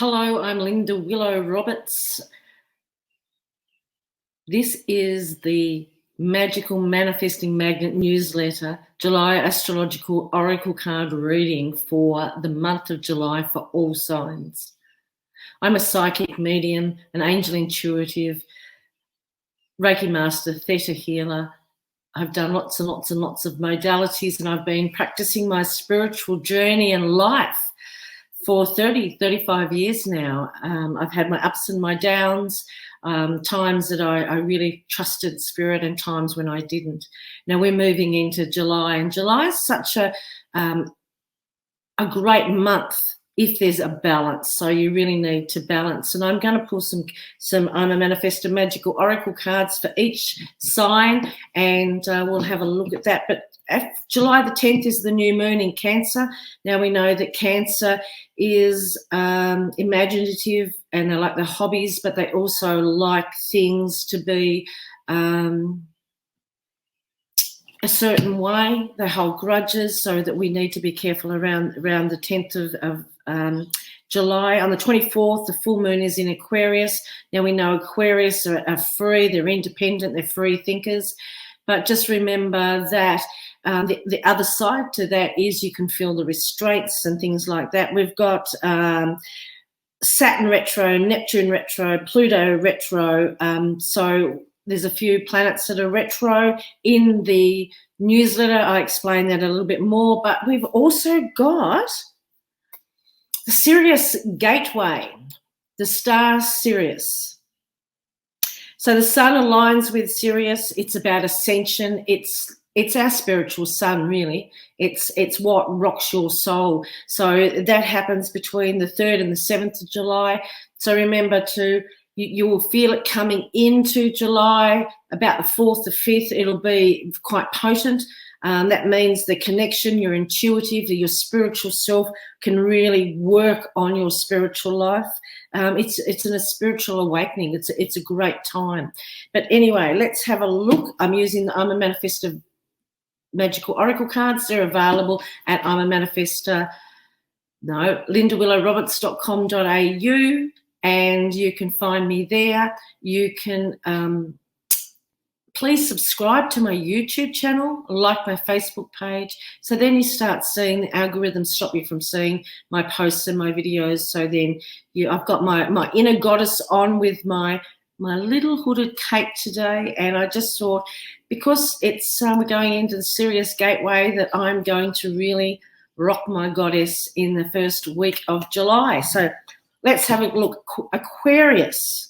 Hello, I'm Linda Willow Roberts. This is the Magical Manifesting Magnet newsletter, July Astrological Oracle card reading for the month of July for all signs. I'm a psychic medium, an angel intuitive, Reiki master, theta healer. I've done lots and lots and lots of modalities, and I've been practicing my spiritual journey and life for 35 years now. I've had my ups and my downs, times that I really trusted spirit and times when I didn't. Now we're moving into July, and July is such a great month if there's a balance. So you really need to balance. And I'm going to pull some I'm a Manifestor magical oracle cards for each sign, and we'll have a look at that. But July the 10th is the new moon in Cancer. Now we know that Cancer is imaginative, and they like their hobbies, but they also like things to be a certain way. They hold grudges, so that we need to be careful around the 10th of July. On the 24th, the full moon is in Aquarius. Now we know Aquarius are free, they're independent, they're free thinkers. But just remember that the other side to that is you can feel the restraints and things like that. We've got Saturn retro, Neptune retro, Pluto retro. So there's a few planets that are retro. In the newsletter, I explain that a little bit more. But we've also got the Sirius gateway, the star Sirius. So the sun aligns with Sirius. It's about ascension. It's our spiritual sun, really. It's what rocks your soul. So that happens between the 3rd and the 7th of July. So remember you will feel it coming into July. About the 4th, the 5th, it'll be quite potent. That means the connection, your intuitive, your spiritual self can really work on your spiritual life. It's a spiritual awakening. It's a great time. But anyway, let's have a look. I'm a Manifestor magical oracle cards. They're available at lindawillowroberts.com.au, and you can find me there. You can please subscribe to my YouTube channel, like my Facebook page, so then you start seeing the algorithms stop you from seeing my posts and my videos. So then I've got my inner goddess on with my little hooded cape today, and I just thought, because it's we're going into the Sirius gateway, that I'm going to really rock my goddess in the first week of July. So let's have a look. Aquarius,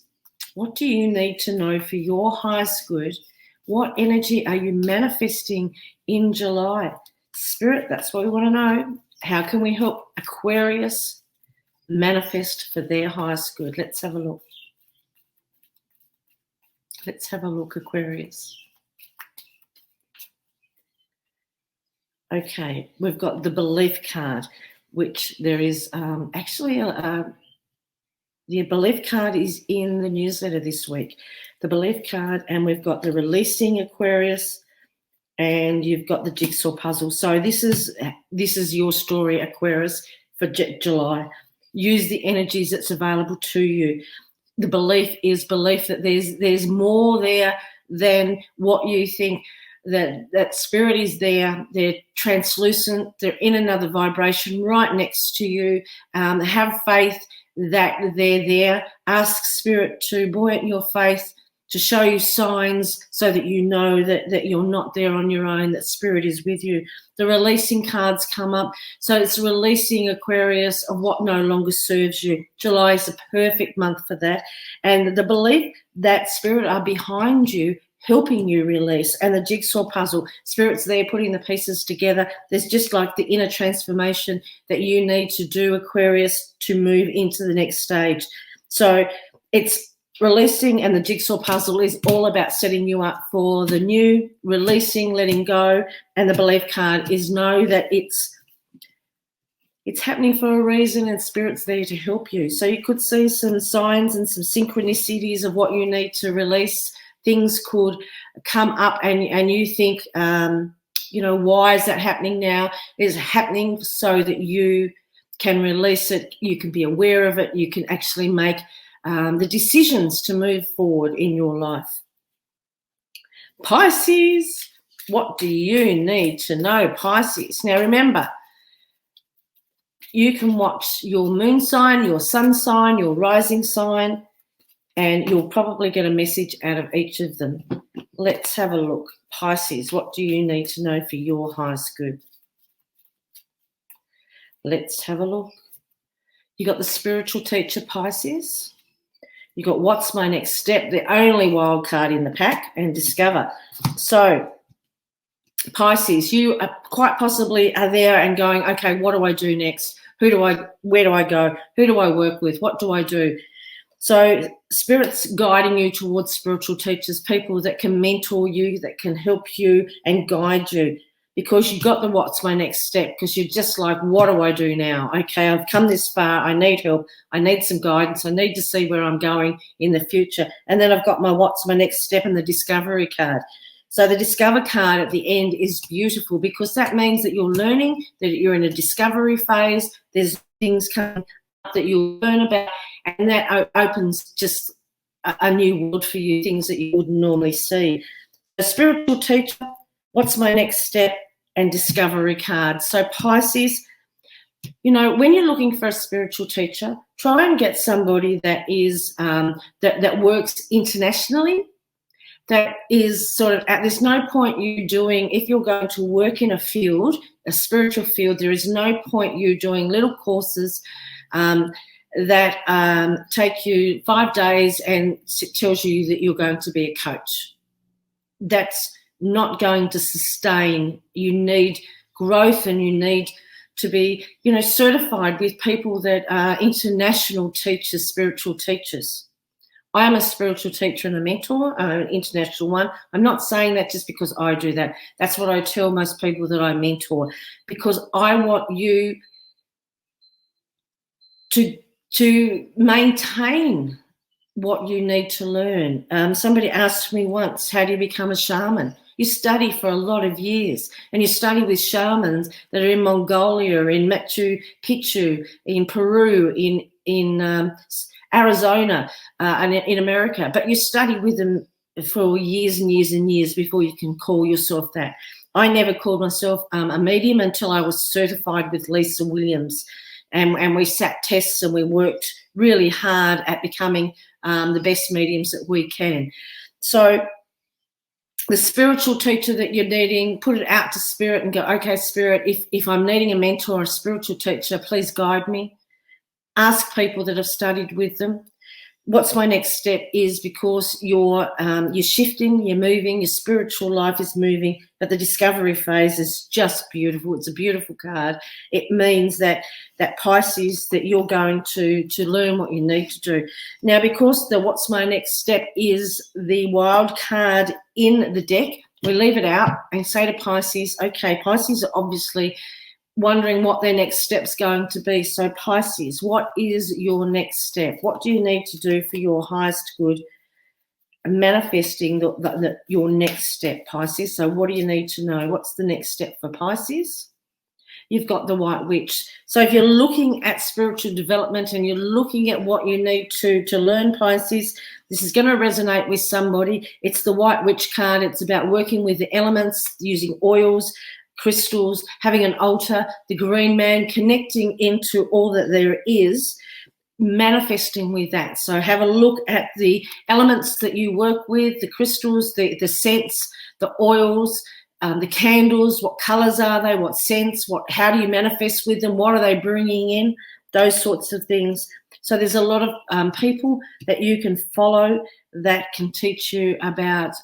what do you need to know for your highest good? What energy are you manifesting in July? Spirit, that's what we want to know. How can we help Aquarius manifest for their highest good? Let's have a look. Let's have a look, Aquarius. Okay, we've got the belief card, which there is actually the belief card is in the newsletter this week. The belief card, and we've got the releasing Aquarius, and you've got the jigsaw puzzle. So this is your story, Aquarius, for July. Use the energies that's available to you. The belief is belief that there's more there than what you think. That spirit is there. They're translucent. They're in another vibration right next to you. Have faith that they're there. Ask spirit to buoyant your faith, to show you signs so that you know that you're not there on your own, that spirit is with you. The releasing cards come up. So it's releasing, Aquarius, of what no longer serves you. July is a perfect month for that. And the belief that spirit are behind you, helping you release. And the jigsaw puzzle, spirit's there putting the pieces together. There's just like the inner transformation that you need to do, Aquarius, to move into the next stage. So it's releasing, and the jigsaw puzzle is all about setting you up for the new, releasing, letting go. And the belief card is know that it's happening for a reason, and spirit's there to help you. So you could see some signs and some synchronicities of what you need to release. Things could come up and you think, why is that happening now? It's happening so that you can release it. You can be aware of it. You can actually make the decisions to move forward in your life. Pisces, what do you need to know, Pisces? Now, remember, you can watch your moon sign, your sun sign, your rising sign, and you'll probably get a message out of each of them. Let's have a look. Pisces, what do you need to know for your highest good? Let's have a look. You got the spiritual teacher, Pisces. You got what's my next step, the only wild card in the pack, and discover. So, Pisces, you are quite possibly are there and going, okay, what do I do next? Where do I go? Who do I work with? What do I do? So Spirit's guiding you towards spiritual teachers, people that can mentor you, that can help you and guide you, because you got the what's my next step, because you're just like, what do I do now? Okay, I've come this far. I need help. I need some guidance. I need to see where I'm going in the future. And then I've got my what's my next step and the discovery card. So the discover card at the end is beautiful, because that means that you're learning, that you're in a discovery phase. There's things coming up that you'll learn about, and that opens just a new world for you, things that you wouldn't normally see. A spiritual teacher, what's my next step, and discovery card. So Pisces, you know, when you're looking for a spiritual teacher, try and get somebody that is that works internationally. That is sort of, there's no point you doing, if you're going to work in a field, a spiritual field, there is no point you doing little courses that take you 5 days and tells you that you're going to be a coach. That's not going to sustain. You need growth, and you need to be, you know, certified with people that are international teachers, spiritual teachers. I am a spiritual teacher and a mentor, an international one. I'm not saying that just because I do that. That's what I tell most people that I mentor, because I want you to maintain what you need to learn. Somebody asked me once, how do you become a shaman? You study for a lot of years, and you study with shamans that are in Mongolia, in Machu Picchu, in Peru, in Arizona, and in America, but you study with them for years and years and years before you can call yourself that. I never called myself a medium until I was certified with Lisa Williams, and we sat tests and we worked really hard at becoming the best mediums that we can. So the spiritual teacher that you're needing, put it out to Spirit and go, okay, Spirit, if I'm needing a mentor or a spiritual teacher, please guide me. Ask people that have studied with them. What's my next step is, because you're shifting, you're moving, your spiritual life is moving, but the discovery phase is just beautiful. It's a beautiful card. It means that Pisces, that you're going to learn what you need to do. Now, because the what's my next step is the wild card in the deck, we leave it out and say to Pisces, okay, Pisces are obviously wondering what their next step's going to be. So Pisces, what is your next step? What do you need to do for your highest good? Manifesting your next step, Pisces. So what do you need to know? What's the next step for Pisces? You've got the White Witch. So if you're looking at spiritual development and you're looking at what you need to learn, Pisces, this is going to resonate with somebody. It's the White Witch card. It's about working with the elements, using oils, crystals, having an altar, the green man, connecting into all that there is, manifesting with that. So have a look at the elements that you work with, the crystals, the scents, the oils, the candles, what colors are they, what scents, how do you manifest with them, what are they bringing in, those sorts of things. So there's a lot of people that you can follow that can teach you about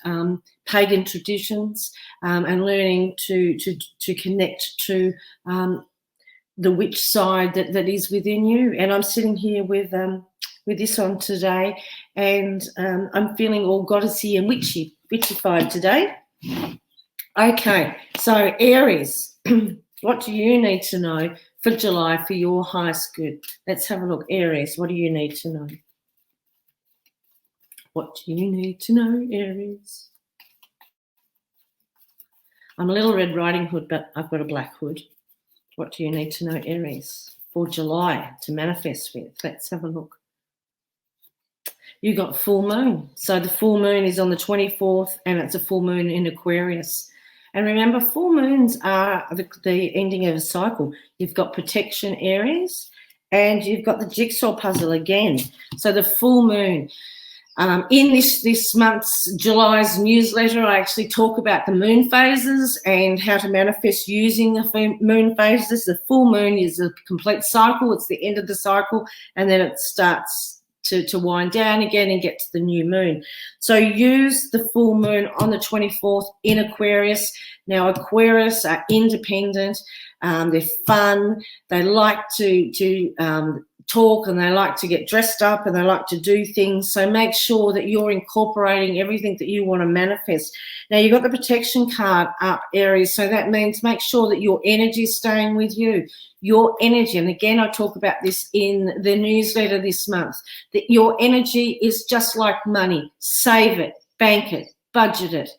pagan traditions and learning to connect to the witch side that is within you. And I'm sitting here with this on today, and I'm feeling all goddessy and witchified today. Okay, so Aries, what do you need to know for July for your highest good? Let's have a look. Aries, what do you need to know? What do you need to know, Aries? I'm a little Red Riding Hood, but I've got a black hood. What do you need to know, Aries? for July to manifest with? Let's have a look. You got full moon. So the full moon is on the 24th, and it's a full moon in Aquarius. And remember, full moons are the ending of a cycle. You've got protection, Aries, and you've got the jigsaw puzzle again. So the full moon. In this month's July's newsletter, I actually talk about the moon phases and how to manifest using the moon phases. The full moon is a complete cycle. It's the end of the cycle, and then it starts to wind down again and get to the new moon. So use the full moon on the 24th in Aquarius. Now, Aquarius are independent. They're fun. They like to talk, and they like to get dressed up, and they like to do things. So make sure that you're incorporating everything that you want to manifest. Now, you've got the protection card up, Aries. So that means make sure that your energy is staying with you. Your energy, and again, I talk about this in the newsletter this month, that your energy is just like money. Save it, bank it, budget it.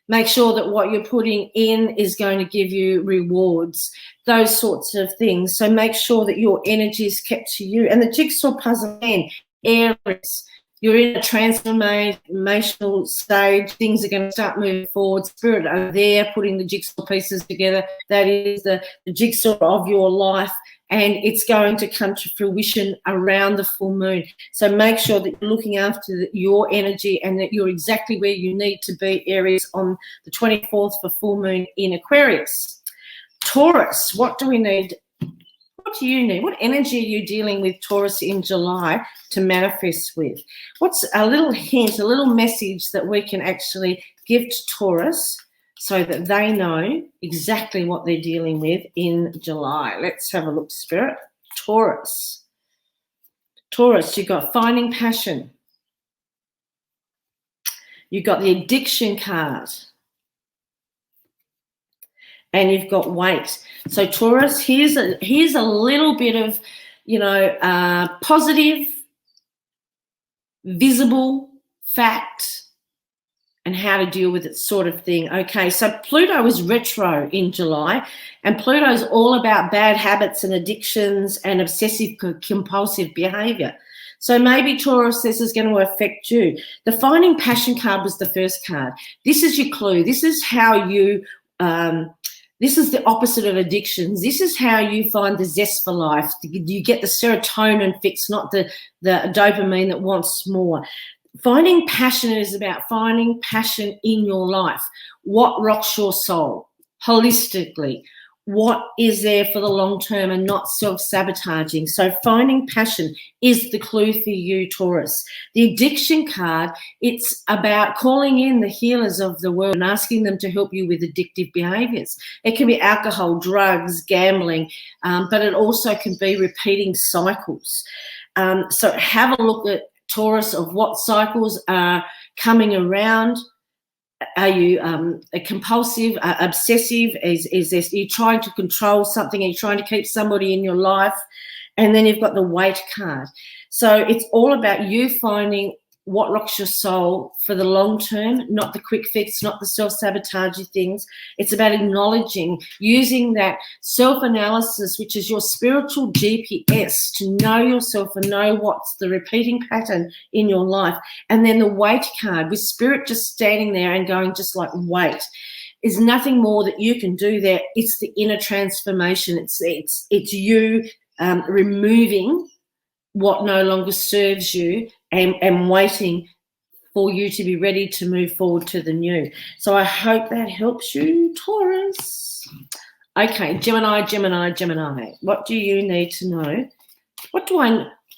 Make sure that what you're putting in is going to give you rewards, those sorts of things. So make sure that your energy is kept to you. And the jigsaw puzzle, again, Aries, you're in a transformational stage. Things are going to start moving forward. Spirit are there putting the jigsaw pieces together. That is the jigsaw of your life, and it's going to come to fruition around the full moon. So make sure that you're looking after your energy and that you're exactly where you need to be, Aries, on the 24th for full moon in Aquarius. Taurus, what do we need? What do you need? What energy are you dealing with, Taurus, in July to manifest with? What's a little hint, a little message that we can actually give to Taurus so that they know exactly what they're dealing with in July? Let's have a look, Spirit. Taurus. Taurus, you've got finding passion. You've got the addiction card. And you've got weight. So Taurus, here's a little bit of, positive, visible fact and how to deal with it sort of thing. Okay, so Pluto is retro in July, and Pluto is all about bad habits and addictions and obsessive compulsive behavior. So maybe, Taurus, this is going to affect you. The finding passion card was the first card. This is your clue. This is how you this is the opposite of addictions. This is how you find the zest for life. You get the serotonin fix, not the dopamine that wants more. Finding passion is about finding passion in your life. What rocks your soul holistically? What is there for the long term and not self-sabotaging? So finding passion is the clue for you, Taurus. The addiction card, it's about calling in the healers of the world and asking them to help you with addictive behaviors. It can be alcohol, drugs, gambling, but it also can be repeating cycles. So have a look at, Taurus, of what cycles are coming around. Are you a compulsive, obsessive? Is this, are you trying to control something? Are you trying to keep somebody in your life? And then you've got the weight card. So it's all about you finding what rocks your soul for the long term, not the quick fix, not the self-sabotaging things. It's about acknowledging, using that self-analysis, which is your spiritual GPS, to know yourself and know what's the repeating pattern in your life. And then the weight card, with Spirit just standing there and going just like weight, is nothing more that you can do there. It's the inner transformation. It's you removing what no longer serves you and waiting for you to be ready to move forward to the new. So I hope that helps you, Taurus. Okay, Gemini. What do you need to know?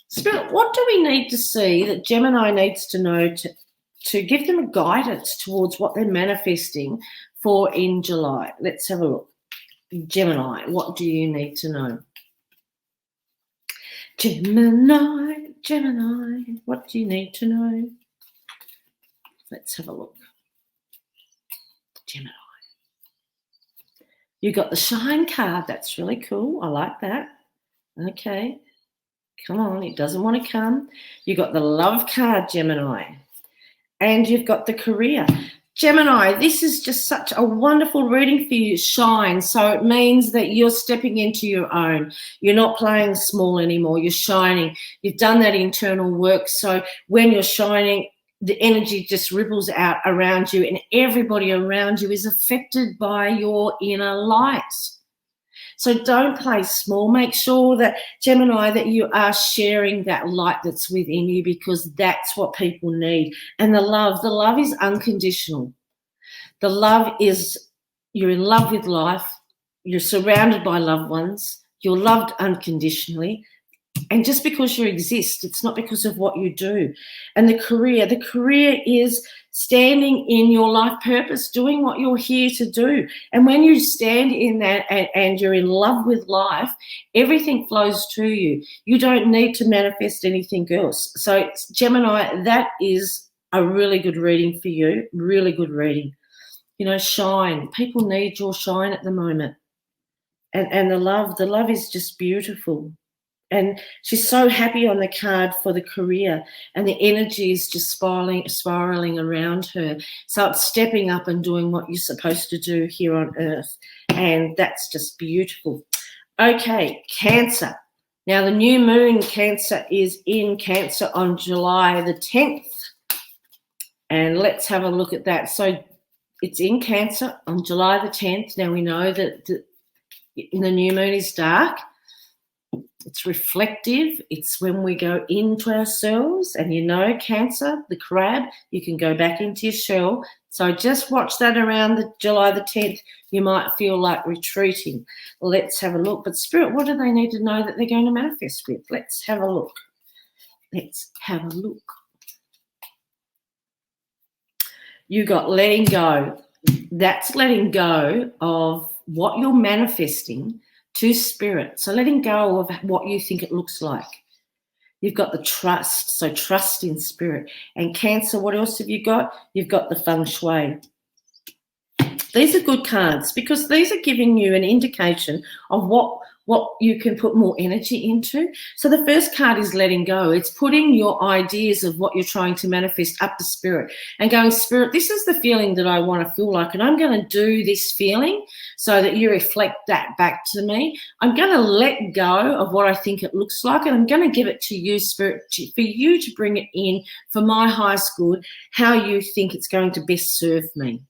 Spirit, what do we need to see that Gemini needs to know to give them a guidance towards what they're manifesting for in July? Let's have a look. Gemini, what do you need to know? Gemini, what do you need to know? Let's have a look. Gemini. You got the Shine card. That's really cool. I like that. Okay. Come on. It doesn't want to come. You got the Love card, Gemini. And you've got the Career. Gemini, this is just such a wonderful reading for you. Shine. So it means that you're stepping into your own. You're not playing small anymore. You're shining. You've done that internal work. So when you're shining, the energy just ripples out around you, and everybody around you is affected by your inner light. So don't play small. Make sure that, Gemini, that you are sharing that light that's within you, because that's what people need. And the love is unconditional. The love is, you're in love with life. You're surrounded by loved ones. You're loved unconditionally. And just because you exist, it's not because of what you do. And the career is standing in your life purpose, doing what you're here to do. And when you stand in that and you're in love with life, everything flows to you. You don't need to manifest anything else. So, Gemini, that is a really good reading for you, really good reading. You know, shine. People need your shine at the moment. And the love is just beautiful. And she's so happy on the card for the career, and the energy is just spiraling around her. So it's stepping up and doing what you're supposed to do here on Earth. And that's just beautiful. Okay, Cancer. Now, the new moon, Cancer, is in Cancer on July the 10th. And let's have a look at that. So it's in Cancer on July the 10th. Now, we know that the new moon is dark. It's reflective. It's when we go into ourselves. And you know, Cancer, the crab, you can go back into your shell. So just watch that around the July the 10th. You might feel like retreating. Let's have a look. But Spirit, what do they need to know that they're going to manifest with? Let's have a look. Let's have a look. You got letting go. That's letting go of what you're manifesting to Spirit. So letting go of what you think it looks like. You've got the trust, so trust in Spirit. And Cancer, what else have you got? You've got the feng shui. These are good cards because these are giving you an indication of what you can put more energy into. So the first card is letting go. It's putting your ideas of what you're trying to manifest up to Spirit and going, Spirit, this is the feeling that I want to feel like, and I'm going to do this feeling so that you reflect that back to me. I'm going to let go of what I think it looks like, and I'm going to give it to you, Spirit, for you to bring it in for my highest good, how you think it's going to best serve me.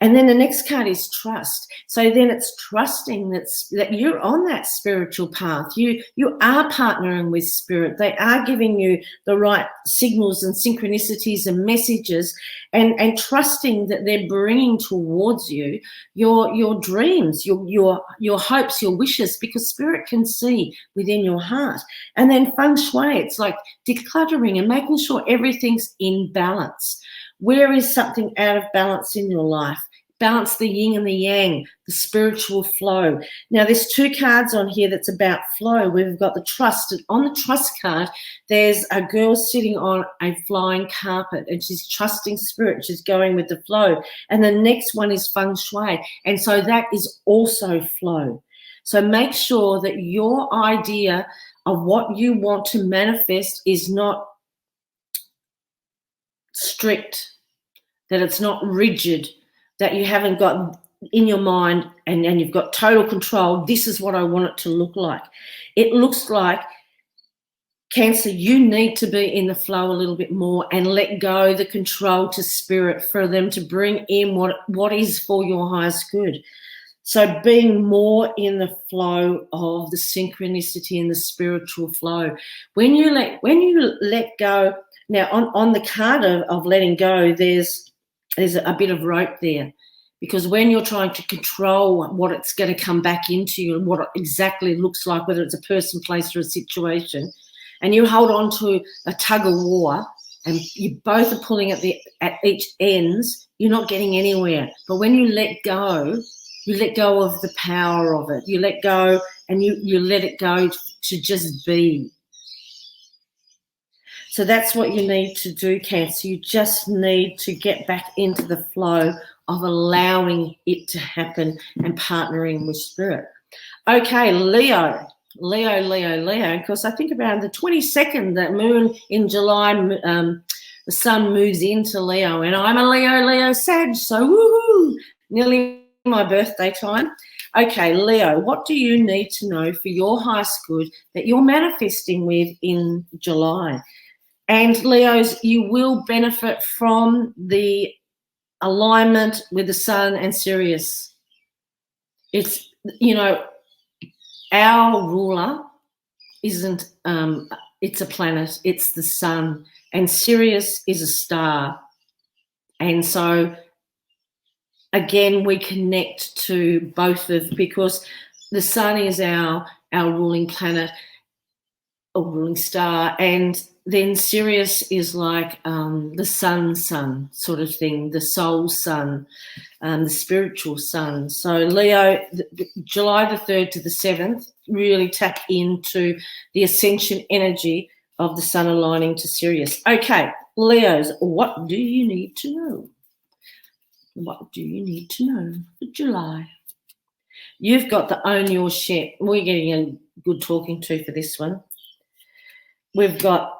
And then the next card is trust. So then it's trusting that you're on that spiritual path. You are partnering with Spirit. They are giving you the right signals and synchronicities and messages, and trusting that they're bringing towards you your dreams, your hopes, your wishes, because Spirit can see within your heart. And then feng shui, it's like decluttering and making sure everything's in balance. Where is something out of balance in your life? Balance the yin and the yang, the spiritual flow. Now, there's two cards on here that's about flow. We've got the trust. And on the trust card, there's a girl sitting on a flying carpet, and she's trusting Spirit. She's going with the flow. And the next one is feng shui. And so that is also flow. So make sure that your idea of what you want to manifest is not strict, that it's not rigid, that you haven't got in your mind and you've got total control. This is what I want it to look like. It looks like, Cancer, you need to be in the flow a little bit more and let go the control to Spirit for them to bring in what is for your highest good. So being more in the flow of the synchronicity and the spiritual flow. When you let go. Now, on the card of letting go, there's a bit of rope there, because when you're trying to control what it's going to come back into you and what it exactly looks like, whether it's a person, place, or a situation, and you hold on to a tug of war and you both are pulling at each ends, you're not getting anywhere. But when you let go of the power of it. You let go and you let it go to just be. So that's what you need to do, Cancer. You just need to get back into the flow of allowing it to happen and partnering with Spirit. Okay, Leo. Because I think around the 22nd, that moon in July, the the sun moves into Leo, and I'm a Leo Sag, so woohoo, nearly my birthday time. Okay, Leo, what do you need to know for your highest good that you're manifesting with in July? And Leos, you will benefit from the alignment with the sun and Sirius. It's, you know, our ruler isn't, it's a planet, it's the sun, and Sirius is a star. And so, again, we connect to both of, because the sun is our ruling planet, a ruling star, and then Sirius is like the sun sort of thing, the soul sun, the spiritual sun. So Leo, July the 3rd to the 7th, really tap into the ascension energy of the sun aligning to Sirius. Okay, Leos, what do you need to know? What do you need to know for July? You've got the own your shit. We're getting a good talking to for this one. We've got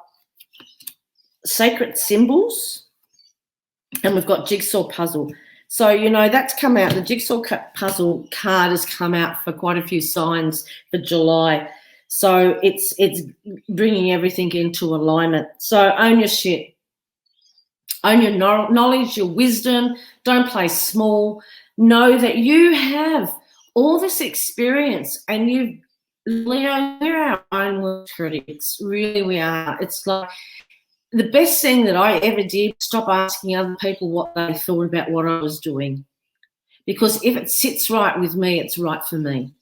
sacred symbols, and we've got jigsaw puzzle. So, you know, that's come out. The jigsaw puzzle card has come out for quite a few signs for July. So it's bringing everything into alignment. So own your shit. Own your knowledge, your wisdom. Don't play small. Know that you have all this experience, and Leo, we're our own worst critics. Really, we are. It's like the best thing that I ever did, stop asking other people what they thought about what I was doing. Because if it sits right with me, it's right for me.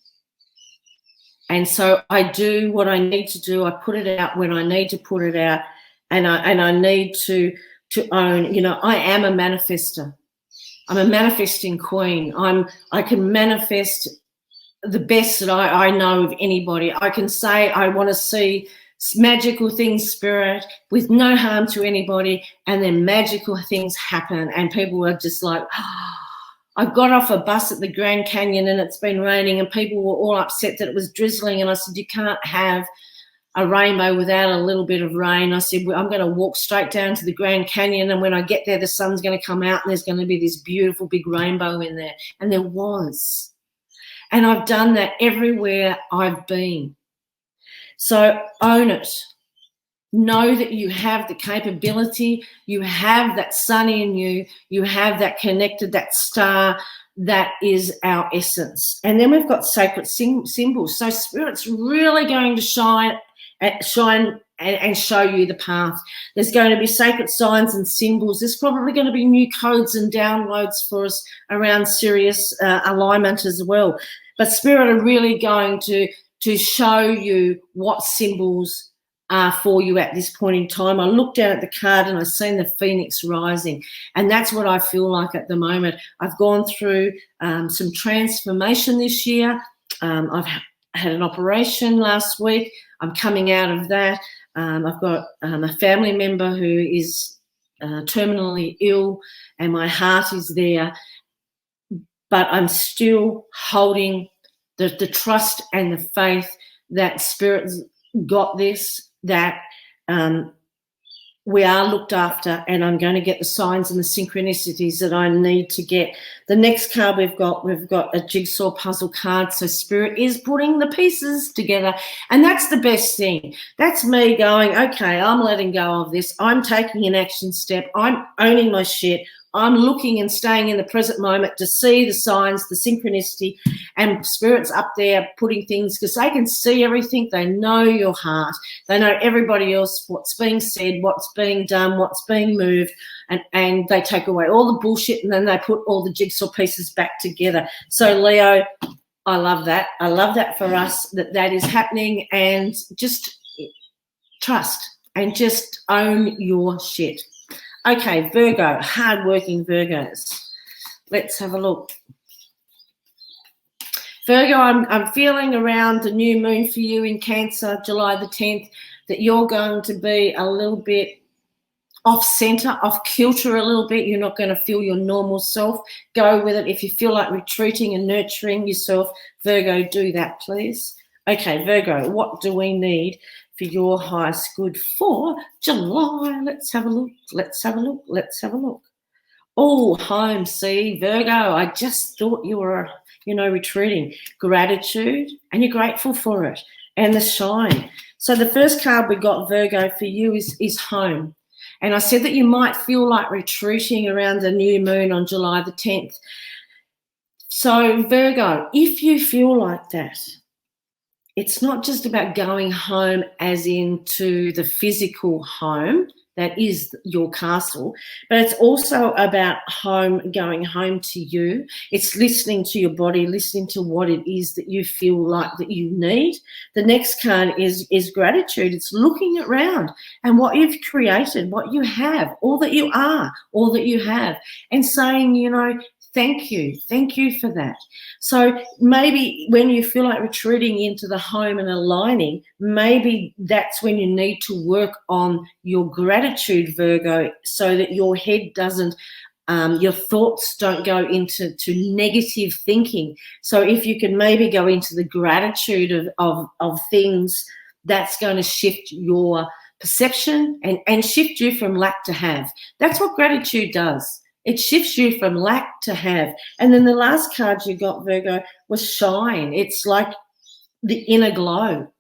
And so I do what I need to do. I put it out when I need to put it out, and I need to own, you know, I am a manifestor. I'm a manifesting queen. I can manifest the best that I know of anybody. I can say I want to see magical things, spirit, with no harm to anybody, and then magical things happen, and people are just like, oh. I got off a bus at the Grand Canyon and it's been raining, and people were all upset that it was drizzling, and I said, you can't have a rainbow without a little bit of rain. I said, well, I'm going to walk straight down to the Grand Canyon, and when I get there, the sun's going to come out and there's going to be this beautiful big rainbow in there. And there was. And I've done that everywhere I've been. So own it. Know that you have the capability, you have that sun in you, you have that connected, that star, that is our essence. And then we've got sacred symbols. So Spirit's really going to shine and show you the path. There's going to be sacred signs and symbols. There's probably going to be new codes and downloads for us around Sirius alignment as well. But Spirit are really going to show you what symbols are for you at this point in time. I looked down at the card and I've seen the phoenix rising, and that's what I feel like at the moment. I've gone through some transformation this year. I've had an operation last week. I'm coming out of that. I've got a family member who is terminally ill, and my heart is there, but I'm still holding the trust and the faith that Spirit's got this, that we are looked after, and I'm going to get the signs and the synchronicities that I need to get. The next card we've got a jigsaw puzzle card. So Spirit is putting the pieces together, and that's the best thing. That's me going, okay, I'm letting go of this. I'm taking an action step. I'm owning my shit. I'm looking and staying in the present moment to see the signs, the synchronicity, and Spirit's up there putting things, because they can see everything. They know your heart. They know everybody else, what's being said, what's being done, what's being moved, and they take away all the bullshit, and then they put all the jigsaw pieces back together. So, Leo, I love that. I love that for us, that is happening, and just trust and just own your shit. Okay, Virgo, hardworking Virgos. Let's have a look. Virgo, I'm feeling around the new moon for you in Cancer, July the 10th, that you're going to be a little bit off center, off kilter a little bit. You're not going to feel your normal self. Go with it. If you feel like retreating and nurturing yourself, Virgo, do that, please. Okay, Virgo, what do we need for your highest good for July. Let's have a look. Let's have a look. Let's have a look. Oh, home, see, Virgo, I just thought you were, retreating. Gratitude, and you're grateful for it, and the shine. So the first card we got, Virgo, for you is home. And I said that you might feel like retreating around the new moon on July the 10th. So, Virgo, if you feel like that, it's not just about going home as into the physical home, that is your castle, but it's also about going home to you. It's listening to your body, listening to what it is that you feel like that you need. The next card is gratitude. It's looking around and what you've created, what you have, all that you are, all that you have, and saying, thank you for that. So maybe when you feel like retreating into the home and aligning, maybe that's when you need to work on your gratitude, Virgo, so that your head doesn't, your thoughts don't go into negative thinking. So if you can maybe go into the gratitude of things, that's going to shift your perception and shift you from lack to have. That's what gratitude does. It shifts you from lack to have. And then the last card you got, Virgo, was shine. It's like the inner glow.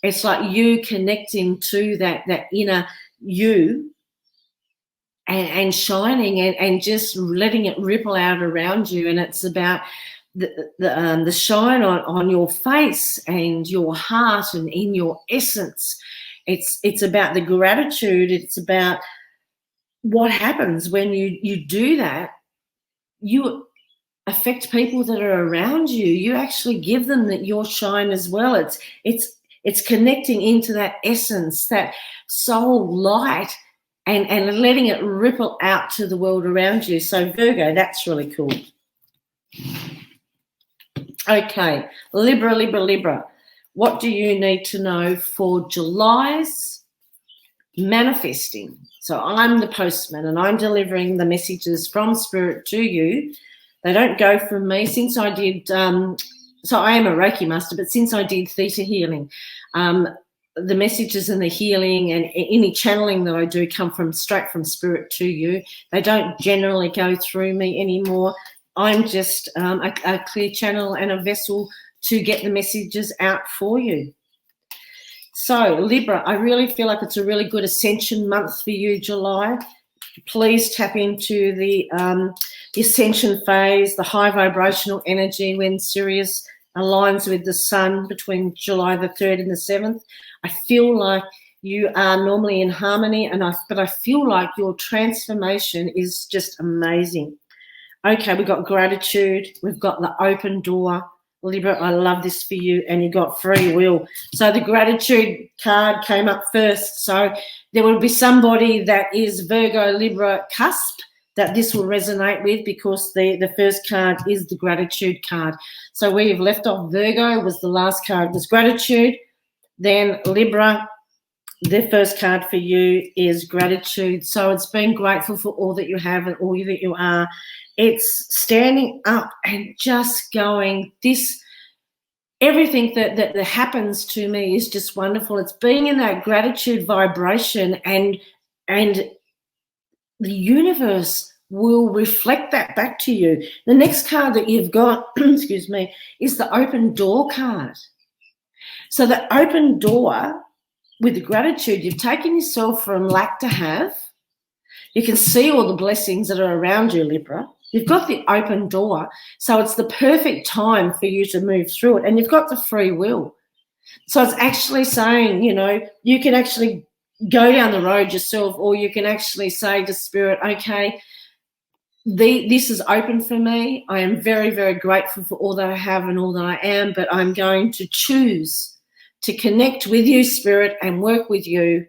It's like you connecting to that inner you and shining and just letting it ripple out around you. And it's about the shine on your face and your heart and in your essence. It's about the gratitude. It's about what happens when you do that. You affect people that are around you. You actually give them that your shine as well. It's connecting into that essence, that soul light, and letting it ripple out to the world around you. So Virgo, that's really cool. Okay, Libra. What do you need to know for July's manifesting? So I'm the postman and I'm delivering the messages from Spirit to you. They don't go from me. Since I did, so I am a Reiki master, but since I did theta healing, the messages and the healing and any channeling that I do come straight from Spirit to you. They don't generally go through me anymore. I'm just a clear channel and a vessel to get the messages out for you. So, Libra, I really feel like it's a really good ascension month for you, July. Please tap into the ascension phase, the high vibrational energy when Sirius aligns with the sun between July the 3rd and the 7th. I feel like you are normally in harmony, but I feel like your transformation is just amazing. Okay, we've got gratitude. We've got the open door. Libra, I love this for you, and you got free will. So the gratitude card came up first. So there will be somebody that is Virgo, Libra cusp that this will resonate with, because the first card is the gratitude card. So where you've left off, Virgo was the last card, was gratitude. Then Libra, the first card for you is gratitude. So it's being grateful for all that you have and all that you are. It's standing up and just going, everything that happens to me is just wonderful. It's being in that gratitude vibration, and the universe will reflect that back to you. The next card that you've got, excuse me, is the open door card. So the open door with the gratitude, you've taken yourself from lack to have. You can see all the blessings that are around you, Libra. You've got the open door, so it's the perfect time for you to move through it, and you've got the free will. So it's actually saying, you can actually go down the road yourself, or you can actually say to Spirit, okay, this is open for me. I am very, very grateful for all that I have and all that I am, but I'm going to choose to connect with you, Spirit, and work with you.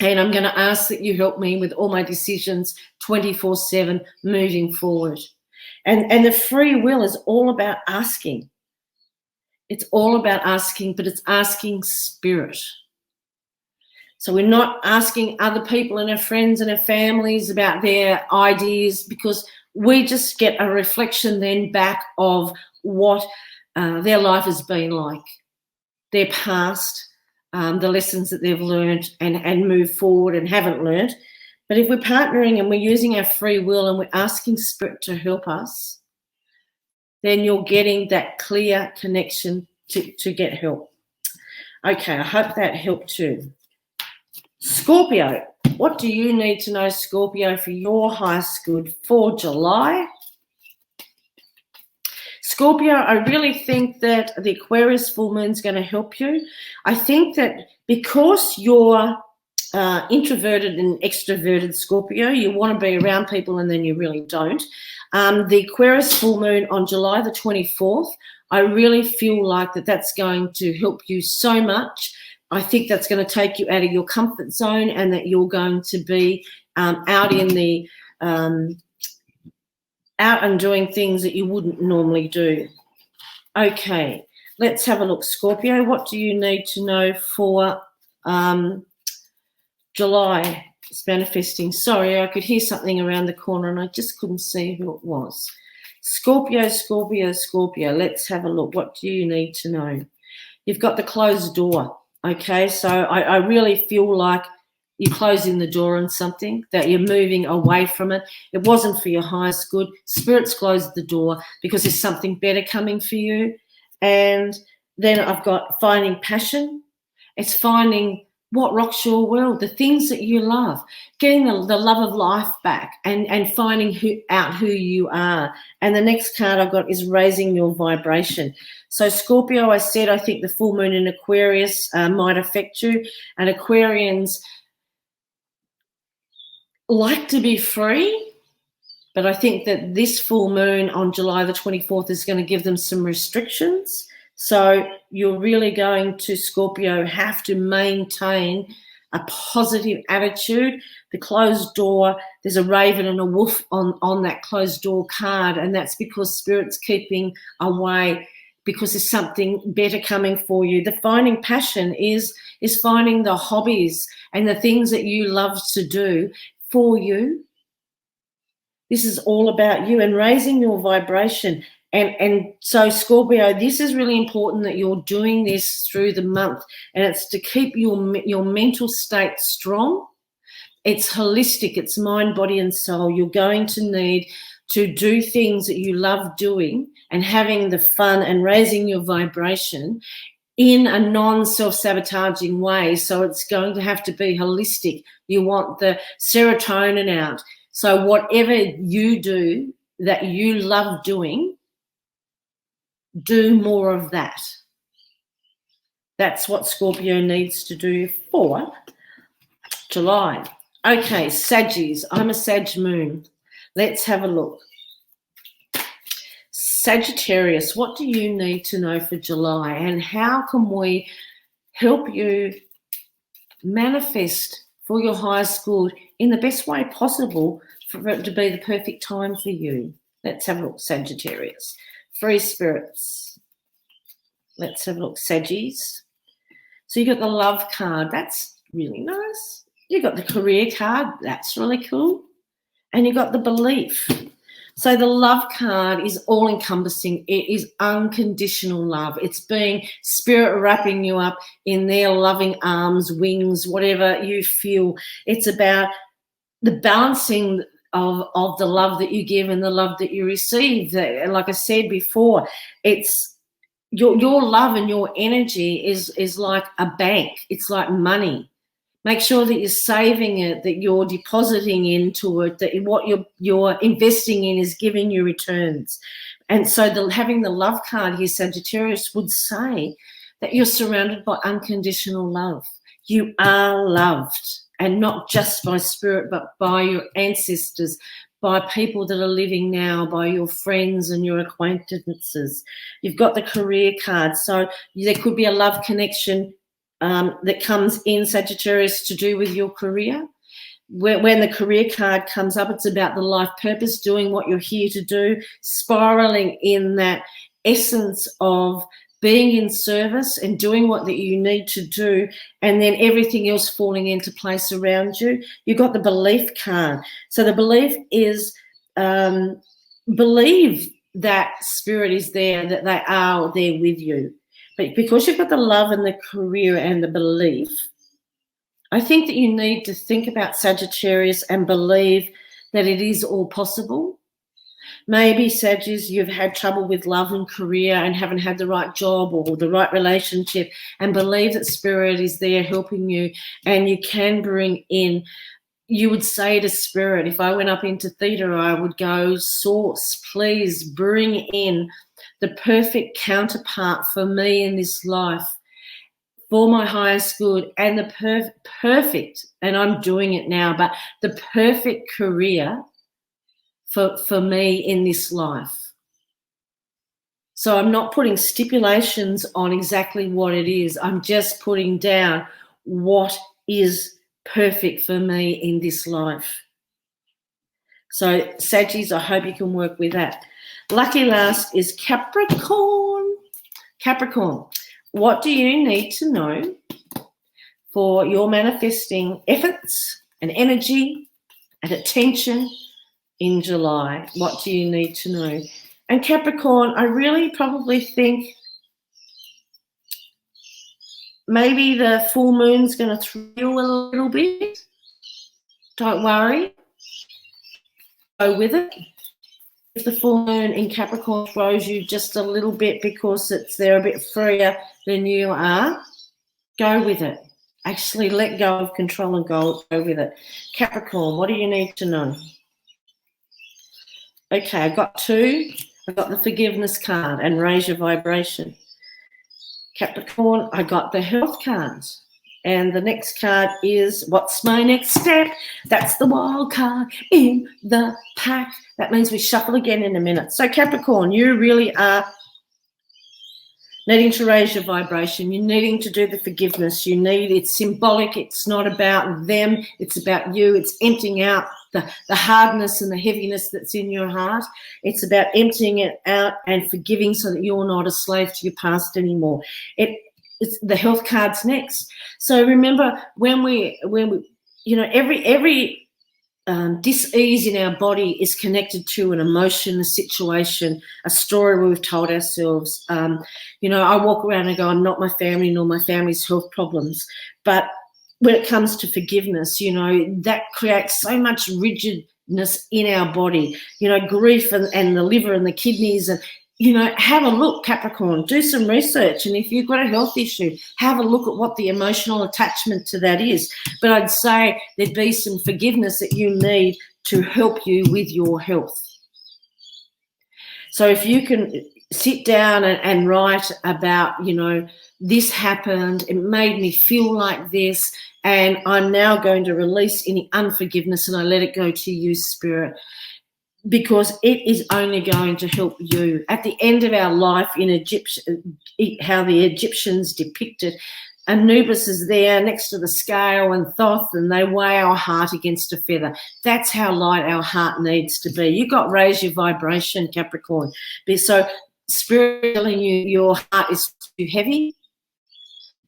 And I'm going to ask that you help me with all my decisions 24/7 moving forward. And the free will is all about asking. It's all about asking, but it's asking Spirit. So we're not asking other people and our friends and our families about their ideas, because we just get a reflection then back of what their life has been like, their past, the lessons that they've learned and move forward and haven't learned. But if we're partnering and we're using our free will and we're asking Spirit to help us, then you're getting that clear connection to get help. Okay, I hope that helped you. Scorpio, what do you need to know, Scorpio, for your highest good for July? Scorpio, I really think that the Aquarius full moon is going to help you. I think that because you're introverted and extroverted, Scorpio, you want to be around people and then you really don't. The Aquarius full moon on July the 24th, I really feel like that's going to help you so much. I think that's going to take you out of your comfort zone and that you're going to be out in the out and doing things that you wouldn't normally do. Okay, let's have a look. Scorpio, what do you need to know for July? It's manifesting. Sorry, I could hear something around the corner and I just couldn't see who it was. Scorpio, Scorpio, Scorpio. Let's have a look. What do you need to know? You've got the closed door. Okay, so I really feel like you're closing the door on something, that you're moving away from it. It wasn't for your highest good. Spirit's closed the door because there's something better coming for you. And then I've got finding passion. It's finding what rocks your world, the things that you love, getting the love of life back and finding out who you are. And the next card I've got is raising your vibration. So Scorpio, I said, I think the full moon in Aquarius might affect you. And Aquarians like to be free, but I think that this full moon on July the 24th is going to give them some restrictions. So you're really going to, Scorpio, have to maintain a positive attitude. The closed door, there's a raven and a wolf on that closed door card, and that's because Spirit's keeping away because there's something better coming for you. The finding passion is finding the hobbies and the things that you love to do for you. This is all about you and raising your vibration. And so, Scorpio, this is really important that you're doing this through the month, and it's to keep your mental state strong. It's holistic. It's mind, body, and soul. You're going to need to do things that you love doing and having the fun and raising your vibration in a non-self-sabotaging way. So it's going to have to be holistic. You want the serotonin out. So whatever you do that you love doing, do more of that. That's what Scorpio needs to do for July. Okay, Saggies. I'm a Sag moon. Let's have a look. Sagittarius, what do you need to know for July, and how can we help you manifest for your highest good in the best way possible for it to be the perfect time for you? Let's have a look, Sagittarius. Free spirits. Let's have a look, Saggies. So you got the love card. That's really nice. You got the career card. That's really cool. And you got the belief. So the love card is all-encompassing. It is unconditional love. It's being Spirit wrapping you up in their loving arms, wings, whatever you feel. It's about the balancing of the love that you give and the love that you receive. Like I said before, it's your love and your energy is like a bank. It's like money. Make sure that you're saving it, that you're depositing into it, that what you're investing in is giving you returns. And so having the love card here, Sagittarius, would say that you're surrounded by unconditional love. You are loved, and not just by Spirit, but by your ancestors, by people that are living now, by your friends and your acquaintances. You've got the career card. So there could be a love connection that comes in, Sagittarius, to do with your career. When the career card comes up, it's about the life purpose, doing what you're here to do, spiraling in that essence of being in service and doing what that you need to do, and then everything else falling into place around you. You've got the belief card. So the belief is believe that Spirit is there, that they are there with you. But because you've got the love and the career and the belief, I think that you need to think about Sagittarius and believe that it is all possible. Maybe, Sagittarius, you've had trouble with love and career and haven't had the right job or the right relationship, and believe that Spirit is there helping you, and you can bring in, you would say to Spirit, if I went up into theta, I would go, Source, please bring in the perfect counterpart for me in this life, for my highest good, and the perfect, and I'm doing it now, but the perfect career for me in this life. So I'm not putting stipulations on exactly what it is. I'm just putting down what is perfect for me in this life. So Saggies, I hope you can work with that. Lucky last is Capricorn. Capricorn, what do you need to know for your manifesting efforts and energy and attention in July? What do you need to know? And Capricorn, I really probably think maybe the full moon's going to throw you a little bit. Don't worry. Go with it. If the full moon in Capricorn throws you just a little bit because they're a bit freer than you are, go with it. Actually let go of control and go with it. Capricorn, what do you need to know? Okay, I've got two. I've got the forgiveness card and raise your vibration. Capricorn, I got the health cards. And the next card is, what's my next step? That's the wild card in the pack. That means we shuffle again in a minute. So Capricorn, you really are needing to raise your vibration. You're needing to do the forgiveness. It's symbolic. It's not about them. It's about you. It's emptying out the hardness and the heaviness that's in your heart. It's about emptying it out and forgiving so that you're not a slave to your past anymore. It's the health cards next. So remember, when we every dis-ease in our body is connected to an emotion, a situation, a story we've told ourselves. I walk around and go, I'm not my family nor my family's health problems. But when it comes to forgiveness, that creates so much rigidness in our body, grief and the liver and the kidneys. And, have a look, Capricorn, do some research. And if you've got a health issue, have a look at what the emotional attachment to that is. But I'd say there'd be some forgiveness that you need to help you with your health. So if you can sit down and write about, this happened, it made me feel like this, and I'm now going to release any unforgiveness and I let it go to you, Spirit, because it is only going to help you. At the end of our life in how the Egyptians depicted, Anubis is there next to the scale and Thoth, and they weigh our heart against a feather. That's how light our heart needs to be. You've got to raise your vibration, Capricorn. So Spirit telling you your heart is too heavy,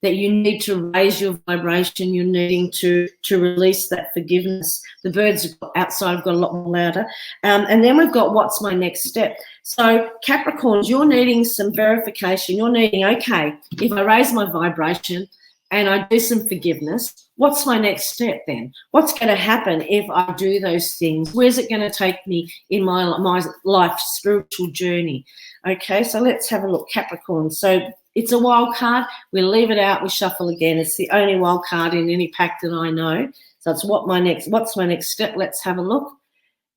that you need to raise your vibration, you're needing to release that forgiveness. The birds outside have got a lot more louder. And then we've got what's my next step. So Capricorns, you're needing some verification. You're needing, okay, if I raise my vibration and I do some forgiveness, what's my next step then? What's going to happen if I do those things? Where's it going to take me in my life spiritual journey? Okay, so let's have a look, Capricorn. So it's a wild card. We leave it out. We shuffle again. It's the only wild card in any pack that I know. So it's what's my next step? Let's have a look.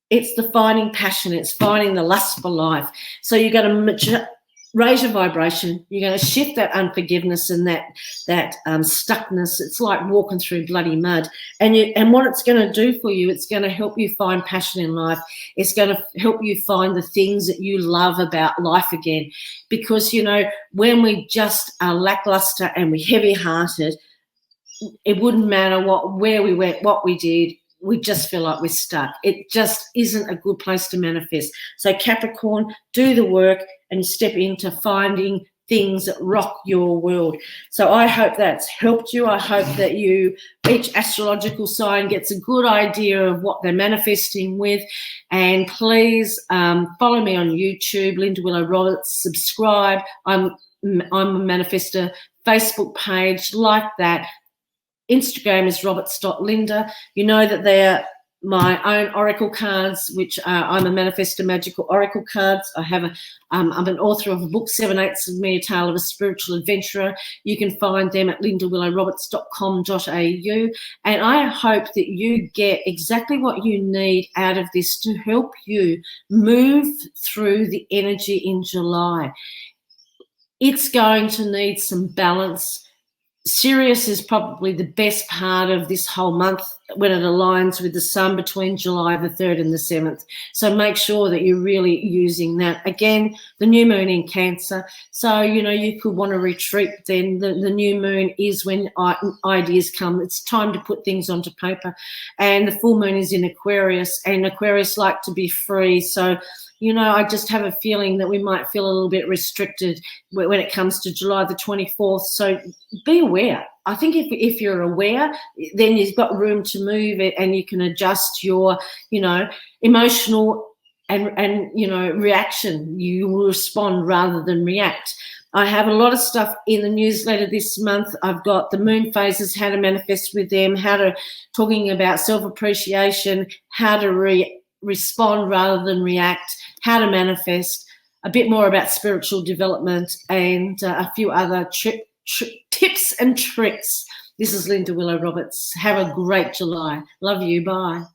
It's the finding passion. It's finding the lust for life. So you're going to raise your vibration. You're going to shift that unforgiveness and that stuckness. It's like walking through bloody mud. And what it's going to do for you, it's going to help you find passion in life. It's going to help you find the things that you love about life again. Because, when we just are lackluster and we're heavy-hearted, it wouldn't matter where we went, what we did. We just feel like we're stuck. It just isn't a good place to manifest. So Capricorn, do the work and step into finding things that rock your world. So I hope that's helped you. I hope that each astrological sign gets a good idea of what they're manifesting with. And please follow me on YouTube, Linda Willow Roberts. Subscribe. I'm a Manifestor Facebook page, like that. Instagram is roberts.linda. You know that they're my own oracle cards, which I'm a Manifestor Magical Oracle Cards. I'm an author of a book, 7/8 of Me, A Tale of a Spiritual Adventurer. You can find them at lindawillowroberts.com.au. And I hope that you get exactly what you need out of this to help you move through the energy in July. It's going to need some balance. Sirius is probably the best part of this whole month when it aligns with the sun between July the 3rd and the 7th. So make sure that you're really using that. Again, the new moon in Cancer. So, you could want to retreat then. The new moon is when ideas come. It's time to put things onto paper. And the full moon is in Aquarius, and Aquarius like to be free. So, I just have a feeling that we might feel a little bit restricted when it comes to July the 24th. So be aware. I think if you're aware, then you've got room to move it, and you can adjust your, emotional and reaction. You will respond rather than react. I have a lot of stuff in the newsletter this month. I've got the moon phases, how to manifest with them, talking about self-appreciation, how to respond rather than react, how to manifest, a bit more about spiritual development, and a few other tips and tricks. This is Linda Willow Roberts. Have a great July. Love you. Bye.